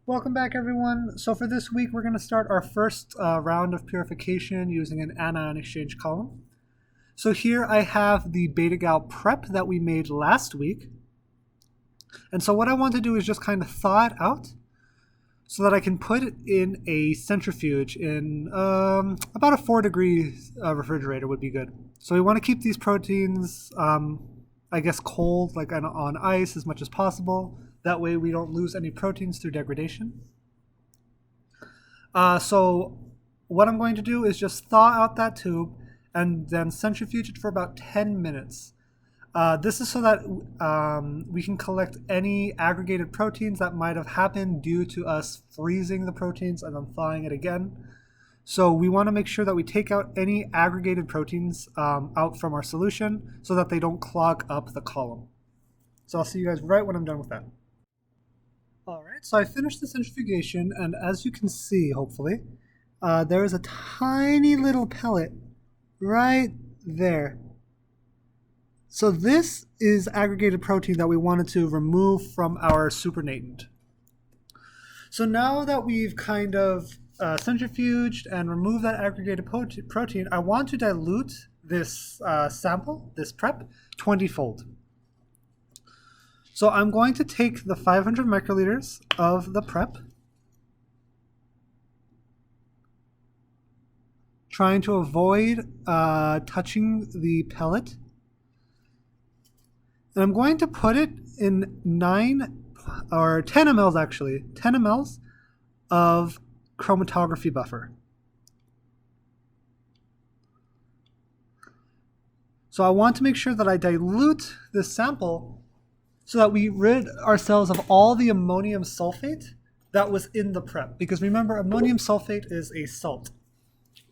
Welcome back, everyone. So for this week, we're going to start our first round of purification using an anion exchange column. So here I have the beta-gal prep that we made last week. And so what I want to do is just kind of thaw it out so that I can put it in a centrifuge in about a 4-degree refrigerator would be good. So we want to keep these proteins, I guess, cold, like on ice as much as possible. That way we don't lose any proteins through degradation. So what I'm going to do is just thaw out that tube and then centrifuge it for about 10 minutes. This is so that we can collect any aggregated proteins that might have happened due to us freezing the proteins and then thawing it again. So we want to make sure that we take out any aggregated proteins out from our solution so that they don't clog up the column. So I'll see you guys right when I'm done with that. Alright, so I finished the centrifugation, and as you can see, hopefully, there is a tiny little pellet right there. So this is aggregated protein that we wanted to remove from our supernatant. So now that we've kind of centrifuged and removed that aggregated protein, I want to dilute this sample, this prep, 20-fold. So I'm going to take the 500 microliters of the prep, trying to avoid touching the pellet. And I'm going to put it in 10 mLs actually, 10 mLs of chromatography buffer. So I want to make sure that I dilute this sample so that we rid ourselves of all the ammonium sulfate that was in the prep. Because remember, ammonium sulfate is a salt.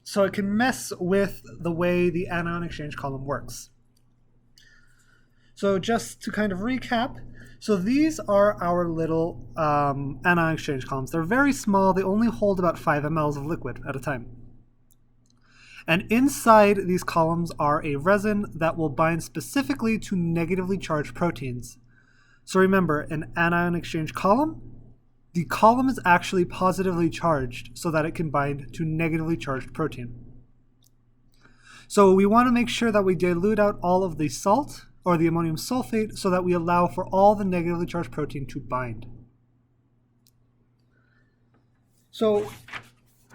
So it can mess with the way the anion exchange column works. So just to kind of recap, so these are our little anion exchange columns. They're very small. They only hold about 5 mLs of liquid at a time. And inside these columns are a resin that will bind specifically to negatively charged proteins. So remember, an anion exchange column, the column is actually positively charged so that it can bind to negatively charged protein. So we want to make sure that we dilute out all of the salt or the ammonium sulfate so that we allow for all the negatively charged protein to bind. So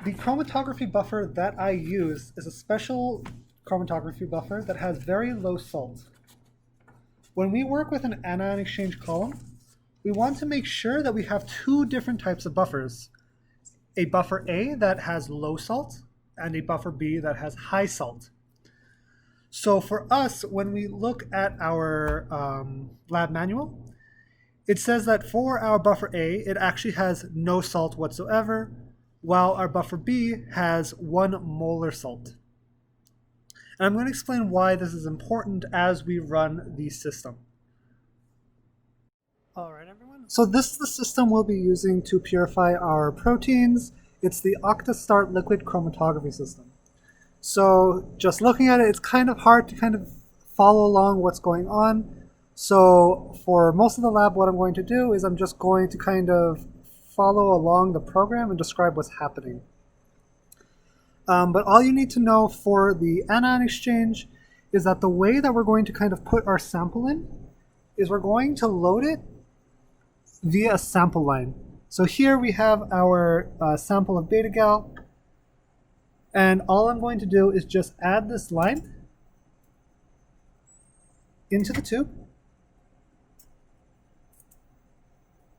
the chromatography buffer that I use is a special chromatography buffer that has very low salt. When we work with an anion exchange column, we want to make sure that we have two different types of buffers. A buffer A that has low salt and a buffer B that has high salt. So for us, when we look at our lab manual, it says that for our buffer A, it actually has no salt whatsoever, while our buffer B has 1 molar salt. And I'm going to explain why this is important as we run the system. All right, everyone. So this is the system we'll be using to purify our proteins. It's the OctaStart liquid chromatography system. So just looking at it, it's kind of hard to kind of follow along what's going on. So for most of the lab, what I'm going to do is I'm just going to kind of follow along the program and describe what's happening. But all you need to know for the anion exchange is that the way that we're going to kind of put our sample in is we're going to load it via a sample line. So here we have our sample of beta-gal, and all I'm going to do is just add this line into the tube.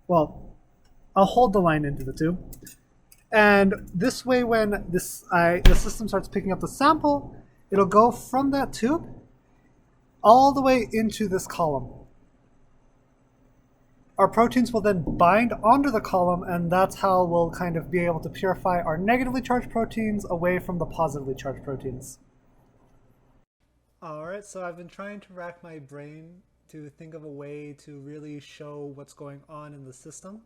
Well, I'll hold the line into the tube. And this way, when the system starts picking up the sample, it'll go from that tube all the way into this column. Our proteins will then bind onto the column, and that's how we'll kind of be able to purify our negatively charged proteins away from the positively charged proteins. All right, so I've been trying to rack my brain to think of a way to really show what's going on in the system.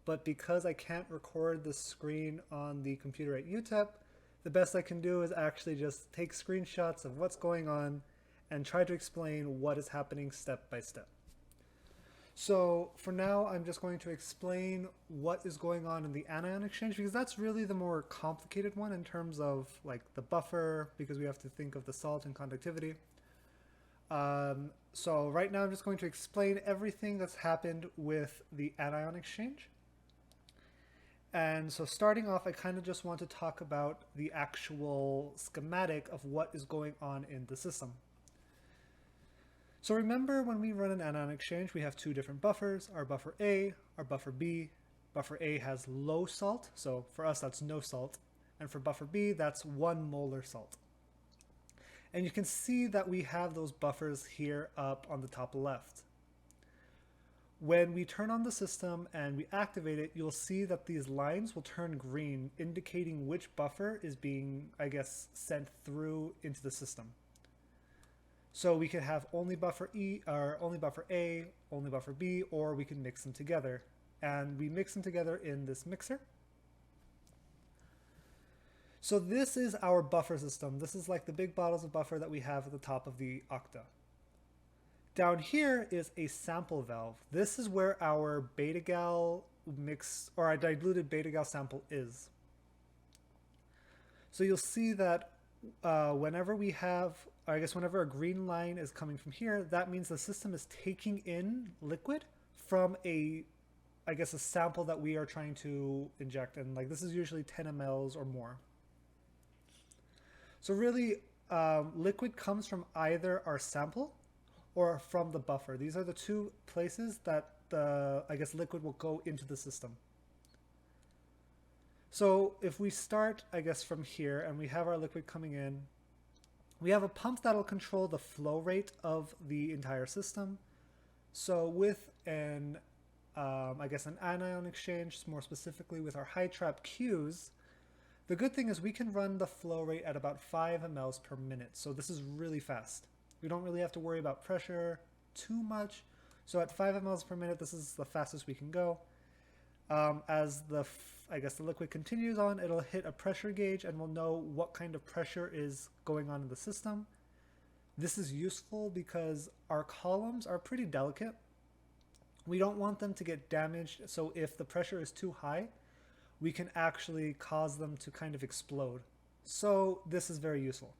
But because I can't record the screen on the computer at UTEP, the best I can do is actually just take screenshots of what's going on and try to explain what is happening step by step. So for now, I'm just going to explain what is going on in the anion exchange because that's really the more complicated one in terms of like the buffer, because we have to think of the salt and conductivity. So right now I'm just going to explain everything that's happened with the anion exchange. And so starting off, I kind of just want to talk about the actual schematic of what is going on in the system. So remember when we run an anion exchange, we have two different buffers, our buffer A, our buffer B. Buffer A has low salt, so for us that's no salt. And for buffer B, that's 1 molar salt. And you can see that we have those buffers here up on the top left. When we turn on the system and we activate it, you'll see that these lines will turn green, indicating which buffer is being, I guess, sent through into the system. So we could have only buffer E, or only buffer A, only buffer B, or we can mix them together. And we mix them together in this mixer. So this is our buffer system. This is like the big bottles of buffer that we have at the top of the octa. Down here is a sample valve. This is where our beta-gal mix, or our diluted beta-gal sample is. So you'll see that whenever we have, or I guess whenever a green line is coming from here, that means the system is taking in liquid from a, I guess, a sample that we are trying to inject. And like this is usually 10 mLs or more. So really, liquid comes from either our sample or from the buffer. These are the two places that the, I guess, liquid will go into the system. So if we start, I guess, from here and we have our liquid coming in, we have a pump that'll control the flow rate of the entire system. So with an, I guess, an anion exchange, more specifically with our high trap Qs, the good thing is we can run the flow rate at about 5 mLs per minute. So this is really fast. We don't really have to worry about pressure too much. So at 5 mLs per minute, this is the fastest we can go. As the, I guess, the liquid continues on, it'll hit a pressure gauge and we'll know what kind of pressure is going on in the system. This is useful because our columns are pretty delicate. We don't want them to get damaged, so if the pressure is too high, we can actually cause them to kind of explode. So this is very useful.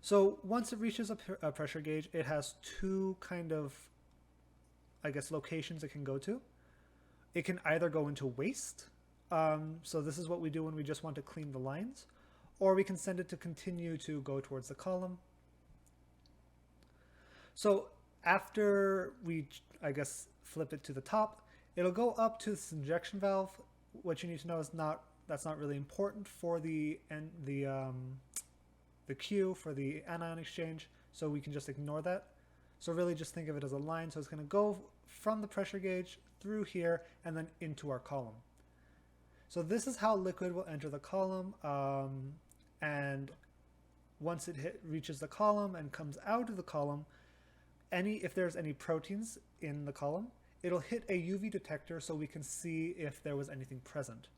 So once it reaches a pressure gauge, it has two kind of, I guess, locations it can go to. It can either go into waste, so this is what we do when we just want to clean the lines, or we can send it to continue to go towards the column. So after we, I guess, flip it to the top, it'll go up to this injection valve. What you need to know is that's not really important for the Q for the anion exchange, so we can just ignore that. So really just think of it as a line. So it's going to go from the pressure gauge through here and then into our column. So this is how liquid will enter the column, and once it reaches the column and comes out of the column, if there's any proteins in the column, it'll hit a UV detector so we can see if there was anything present.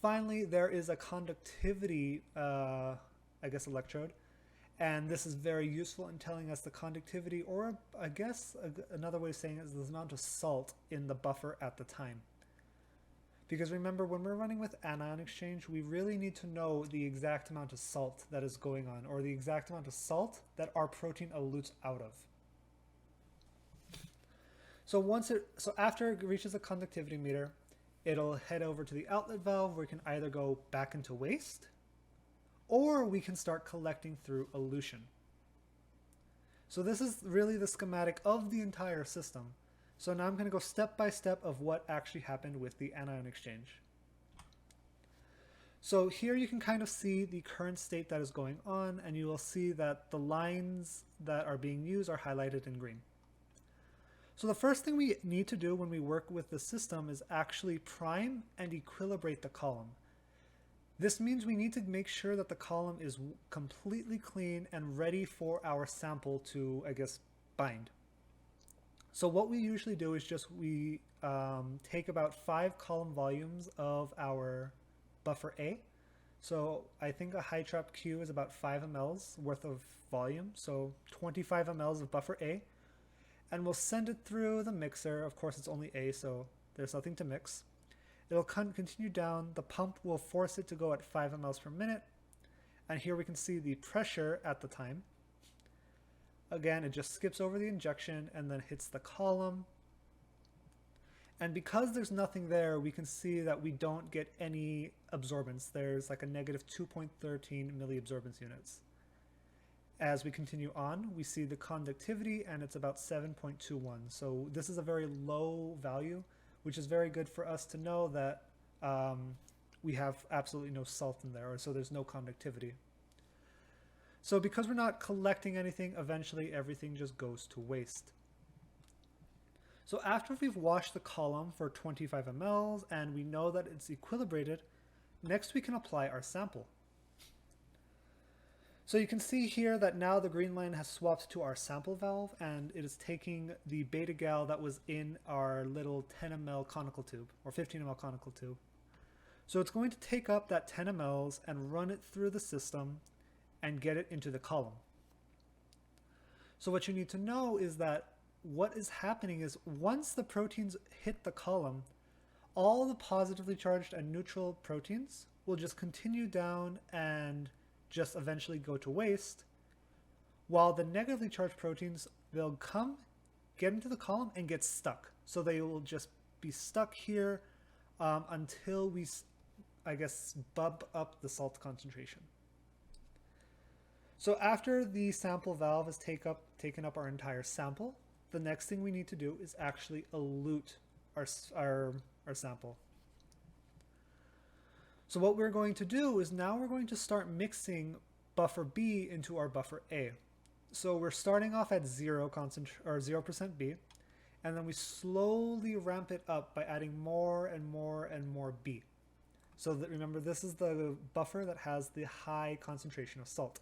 Finally, there is a conductivity, I guess, electrode. And this is very useful in telling us the conductivity, or I guess another way of saying it is the amount of salt in the buffer at the time. Because remember, when we're running with anion exchange, we really need to know the exact amount of salt that is going on, or the exact amount of salt that our protein elutes out of. So after it reaches the conductivity meter, it'll head over to the outlet valve where it can either go back into waste, or we can start collecting through elution. So this is really the schematic of the entire system. So now I'm going to go step by step of what actually happened with the anion exchange. So here you can kind of see the current state that is going on, and you will see that the lines that are being used are highlighted in green. So the first thing we need to do when we work with the system is actually prime and equilibrate the column. This means we need to make sure that the column is completely clean and ready for our sample to, I guess, bind. So what we usually do is just we take about 5 column volumes of our buffer A. So I think a high trap Q is about 5 mLs worth of volume. So 25 mLs of buffer A and we'll send it through the mixer. Of course, it's only A, so there's nothing to mix. It'll continue down. The pump will force it to go at 5 mLs per minute. And here we can see the pressure at the time. Again, it just skips over the injection and then hits the column. And because there's nothing there, we can see that we don't get any absorbance. There's like a negative 2.13 milliabsorbance units. As we continue on, we see the conductivity, and it's about 7.21. So this is a very low value, which is very good for us to know that we have absolutely no salt in there, or so there's no conductivity. So because we're not collecting anything, eventually everything just goes to waste. So after we've washed the column for 25 mLs and we know that it's equilibrated, next we can apply our sample. So you can see here that now the green line has swapped to our sample valve, and it is taking the beta gal that was in our little 10 ml conical tube, or 15 ml conical tube. So it's going to take up that 10 mLs and run it through the system and get it into the column. So what you need to know is that what is happening is once the proteins hit the column, all the positively charged and neutral proteins will just continue down and just eventually go to waste, while the negatively charged proteins, they'll come, get into the column, and get stuck. So they will just be stuck here until we, I guess, bump up the salt concentration. So after the sample valve has taken up our entire sample, the next thing we need to do is actually elute our sample. So what we're going to do is now we're going to start mixing buffer B into our buffer A. So we're starting off at 0% B, and then we slowly ramp it up by adding more and more and more B. So that, remember, this is the buffer that has the high concentration of salt.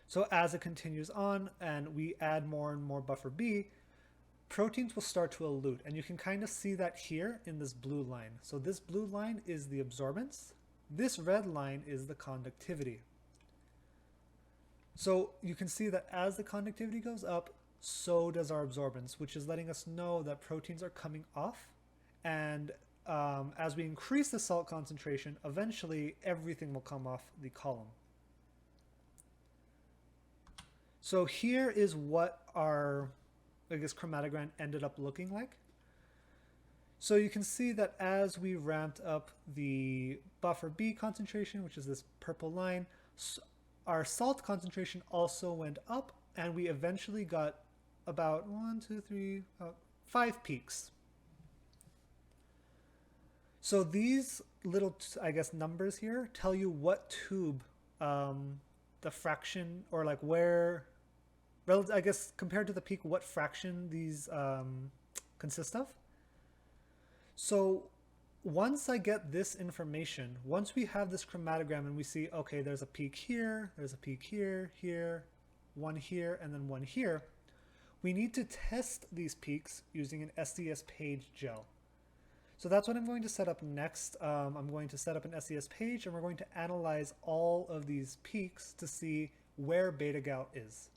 So as it continues on and we add more and more buffer B, proteins will start to elute, and you can kind of see that here in this blue line. So this blue line is the absorbance. This red line is the conductivity. So you can see that as the conductivity goes up, so does our absorbance, which is letting us know that proteins are coming off. And as we increase the salt concentration, eventually everything will come off the column. So here is what our, I guess, chromatogram ended up looking like. So you can see that as we ramped up the buffer B concentration, which is this purple line, our salt concentration also went up, and we eventually got about 5 peaks. So these little, I guess, numbers here tell you what tube the fraction, or like where, I guess, compared to the peak, what fraction these consist of. So once I get this information, once we have this chromatogram and we see, okay, there's a peak here, there's a peak here, here, one here, and then one here, we need to test these peaks using an SDS page gel. So that's what I'm going to set up next. I'm going to set up an SDS page, and we're going to analyze all of these peaks to see where beta gal is.